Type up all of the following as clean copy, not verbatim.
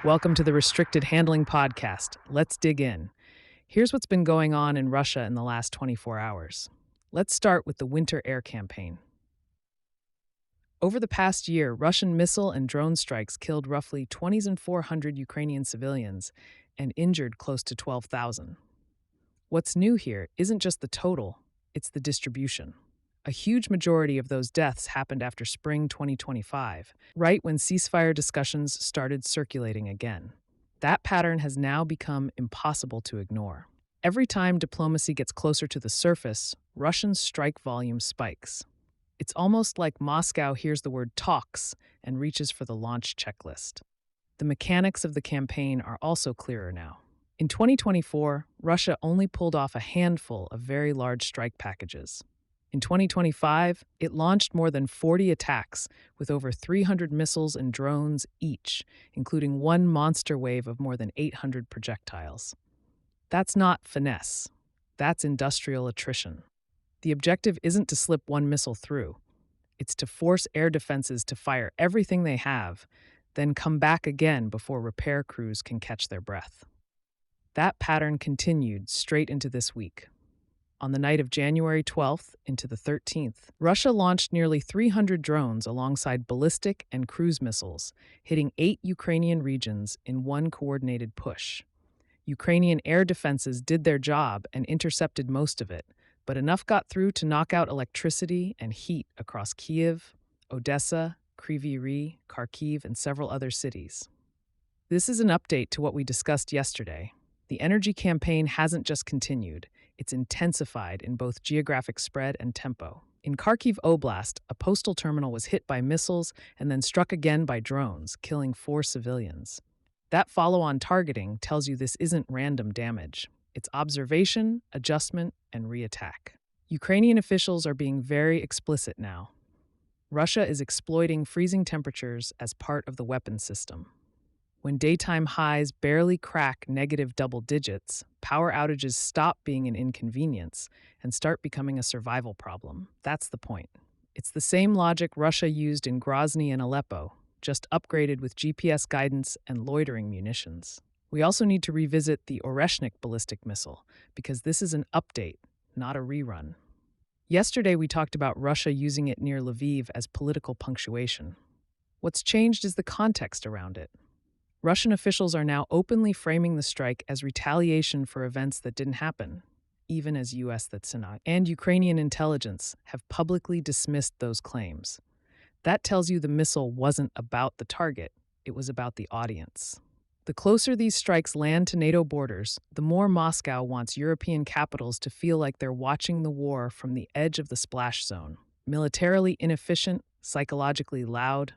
Welcome to the Restricted Handling Podcast. Let's dig in. Here's what's been going on in Russia in the last 24 hours. Let's start with the winter air campaign. Over the past year, Russian missile and drone strikes killed roughly 2,400 Ukrainian civilians and injured close to 12,000. What's new here isn't just the total, it's the distribution. A huge majority of those deaths happened after spring 2025, right when ceasefire discussions started circulating again. That pattern has now become impossible to ignore. Every time diplomacy gets closer to the surface, Russian strike volume spikes. It's almost like Moscow hears the word talks and reaches for the launch checklist. The mechanics of the campaign are also clearer now. In 2024, Russia only pulled off a handful of very large strike packages. In 2025, it launched more than 40 attacks with over 300 missiles and drones each, including one monster wave of more than 800 projectiles. That's not finesse. That's industrial attrition. The objective isn't to slip one missile through. It's to force air defenses to fire everything they have, then come back again before repair crews can catch their breath. That pattern continued straight into this week. On the night of January 12th into the 13th, Russia launched nearly 300 drones alongside ballistic and cruise missiles, hitting 8 Ukrainian regions in one coordinated push. Ukrainian air defenses did their job and intercepted most of it, but enough got through to knock out electricity and heat across Kyiv, Odessa, Kryvyi Rih, Kharkiv, and several other cities. This is an update to what we discussed yesterday. The energy campaign hasn't just continued, it's intensified in both geographic spread and tempo. In Kharkiv Oblast, a postal terminal was hit by missiles and then struck again by drones, killing 4 civilians. That follow-on targeting tells you this isn't random damage. It's observation, adjustment, and re-attack. Ukrainian officials are being very explicit now. Russia is exploiting freezing temperatures as part of the weapons system. When daytime highs barely crack negative double digits, power outages stop being an inconvenience and start becoming a survival problem. That's the point. It's the same logic Russia used in Grozny and Aleppo, just upgraded with GPS guidance and loitering munitions. We also need to revisit the Oreshnik ballistic missile, because this is an update, not a rerun. Yesterday we talked about Russia using it near Lviv as political punctuation. What's changed is the context around it. Russian officials are now openly framing the strike as retaliation for events that didn't happen, even as U.S. and Ukrainian intelligence have publicly dismissed those claims. That tells you the missile wasn't about the target, it was about the audience. The closer these strikes land to NATO borders, the more Moscow wants European capitals to feel like they're watching the war from the edge of the splash zone. Militarily inefficient, psychologically loud,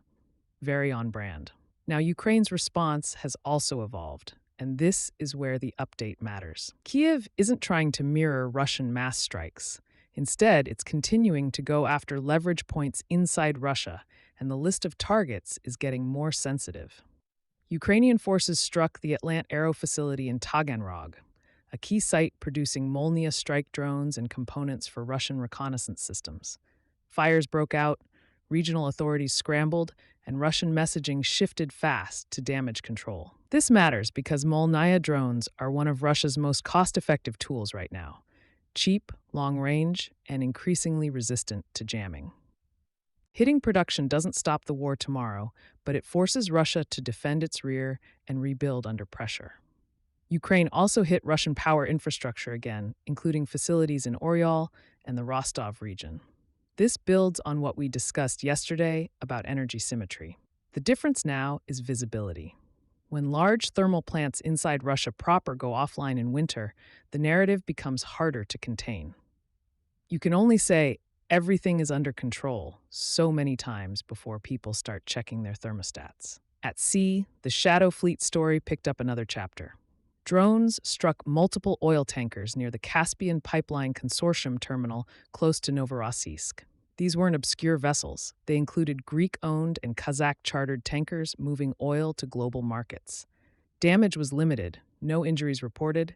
very on brand. Now, Ukraine's response has also evolved, and this is where the update matters. Kyiv isn't trying to mirror Russian mass strikes. Instead, it's continuing to go after leverage points inside Russia, and the list of targets is getting more sensitive. Ukrainian forces struck the Atlant Aero facility in Taganrog, a key site producing Molniya strike drones and components for Russian reconnaissance systems. Fires broke out, regional authorities scrambled, and Russian messaging shifted fast to damage control. This matters because Molniya drones are one of Russia's most cost-effective tools right now. Cheap, long-range, and increasingly resistant to jamming. Hitting production doesn't stop the war tomorrow, but it forces Russia to defend its rear and rebuild under pressure. Ukraine also hit Russian power infrastructure again, including facilities in Oryol and the Rostov region. This builds on what we discussed yesterday about energy symmetry. The difference now is visibility. When large thermal plants inside Russia proper go offline in winter, the narrative becomes harder to contain. You can only say, everything is under control so many times before people start checking their thermostats. At sea, the Shadow Fleet story picked up another chapter. Drones struck multiple oil tankers near the Caspian Pipeline Consortium terminal close to Novorossiysk. These weren't obscure vessels. They included Greek-owned and Kazakh-chartered tankers moving oil to global markets. Damage was limited, no injuries reported,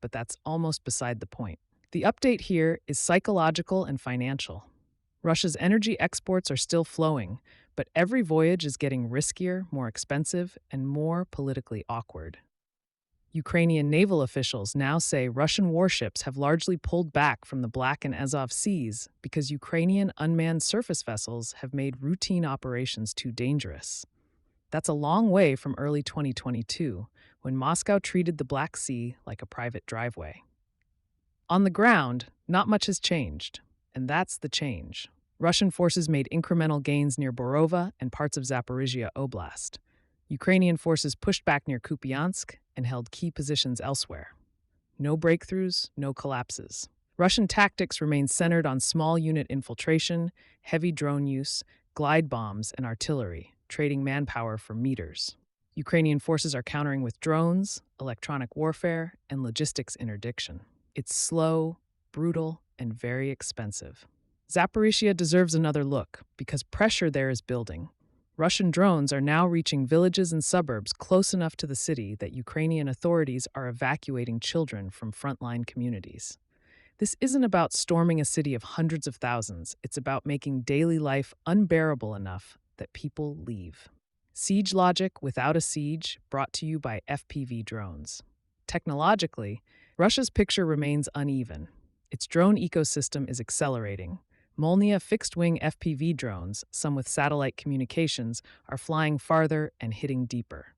but that's almost beside the point. The update here is psychological and financial. Russia's energy exports are still flowing, But every voyage is getting riskier, more expensive, and more politically awkward. Ukrainian naval officials now say Russian warships have largely pulled back from the Black and Azov seas because Ukrainian unmanned surface vessels have made routine operations too dangerous. That's a long way from early 2022, when Moscow treated the Black Sea like a private driveway. On the ground, not much has changed, and that's the change. Russian forces made incremental gains near Borova and parts of Zaporizhia Oblast. Ukrainian forces pushed back near Kupiansk and held key positions elsewhere. No breakthroughs, no collapses. Russian tactics remain centered on small unit infiltration, heavy drone use, glide bombs, and artillery, trading manpower for meters. Ukrainian forces are countering with drones, electronic warfare, and logistics interdiction. It's slow, brutal, and very expensive. Zaporizhia deserves another look because pressure there is building. Russian drones are now reaching villages and suburbs close enough to the city that Ukrainian authorities are evacuating children from frontline communities. This isn't about storming a city of hundreds of thousands, it's about making daily life unbearable enough that people leave. Siege logic without a siege, brought to you by FPV drones. Technologically, Russia's picture remains uneven. Its drone ecosystem is accelerating. Molnia fixed-wing FPV drones, some with satellite communications, are flying farther and hitting deeper.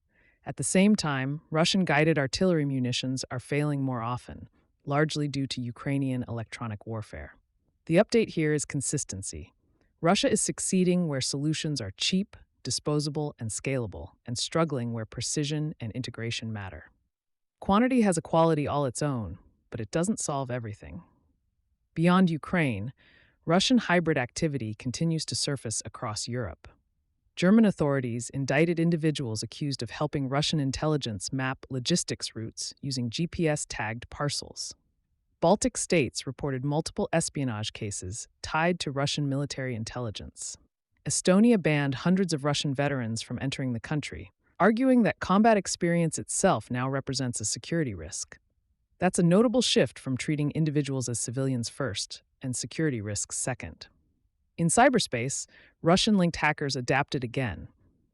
At the same time, Russian guided artillery munitions are failing more often, largely due to Ukrainian electronic warfare. The update here is consistency. Russia is succeeding where solutions are cheap, disposable, and scalable, and struggling where precision and integration matter. Quantity has a quality all its own, but it doesn't solve everything. Beyond Ukraine, Russian hybrid activity continues to surface across Europe. German authorities indicted individuals accused of helping Russian intelligence map logistics routes using GPS-tagged parcels. Baltic states reported multiple espionage cases tied to Russian military intelligence. Estonia banned hundreds of Russian veterans from entering the country, arguing that combat experience itself now represents a security risk. That's a notable shift from treating individuals as civilians first and security risks second. In cyberspace, Russian-linked hackers adapted again.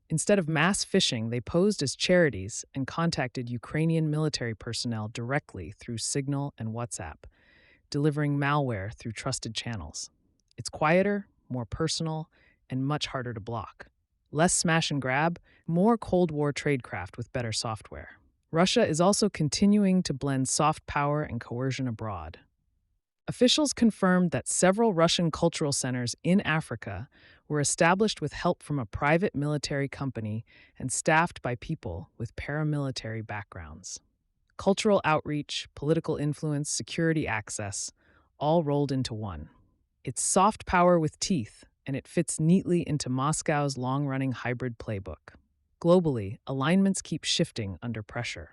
Instead of mass phishing, they posed as charities and contacted Ukrainian military personnel directly through Signal and WhatsApp, delivering malware through trusted channels. It's quieter, more personal, and much harder to block. Less smash and grab, more Cold War tradecraft with better software. Russia is also continuing to blend soft power and coercion abroad. Officials confirmed that several Russian cultural centers in Africa were established with help from a private military company and staffed by people with paramilitary backgrounds. Cultural outreach, political influence, security access, all rolled into one. It's soft power with teeth, and it fits neatly into Moscow's long-running hybrid playbook. Globally, alignments keep shifting under pressure.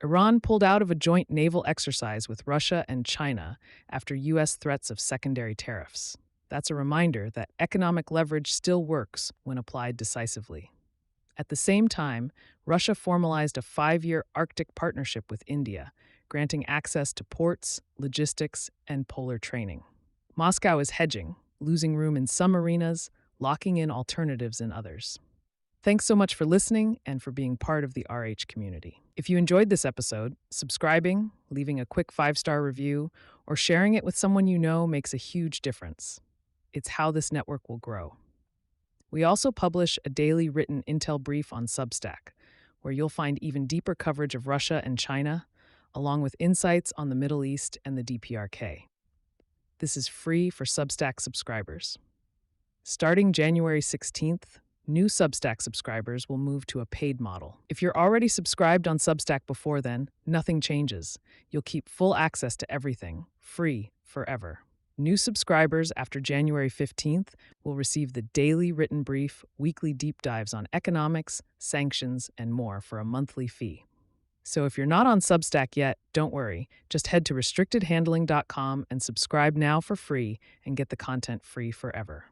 Iran pulled out of a joint naval exercise with Russia and China after U.S. threats of secondary tariffs. That's a reminder that economic leverage still works when applied decisively. At the same time, Russia formalized a 5-year Arctic partnership with India, granting access to ports, logistics, and polar training. Moscow is hedging, losing room in some arenas, locking in alternatives in others. Thanks so much for listening and for being part of the RH community. If you enjoyed this episode, subscribing, leaving a quick 5-star review, or sharing it with someone you know makes a huge difference. It's how this network will grow. We also publish a daily written intel brief on Substack, where you'll find even deeper coverage of Russia and China, along with insights on the Middle East and the DPRK. This is free for Substack subscribers. Starting January 16th, new Substack subscribers will move to a paid model. If you're already subscribed on Substack before then, nothing changes. You'll keep full access to everything, free, forever. New subscribers after January 15th will receive the daily written brief, weekly deep dives on economics, sanctions, and more for a monthly fee. So if you're not on Substack yet, don't worry. Just head to restrictedhandling.com and subscribe now for free and get the content free forever.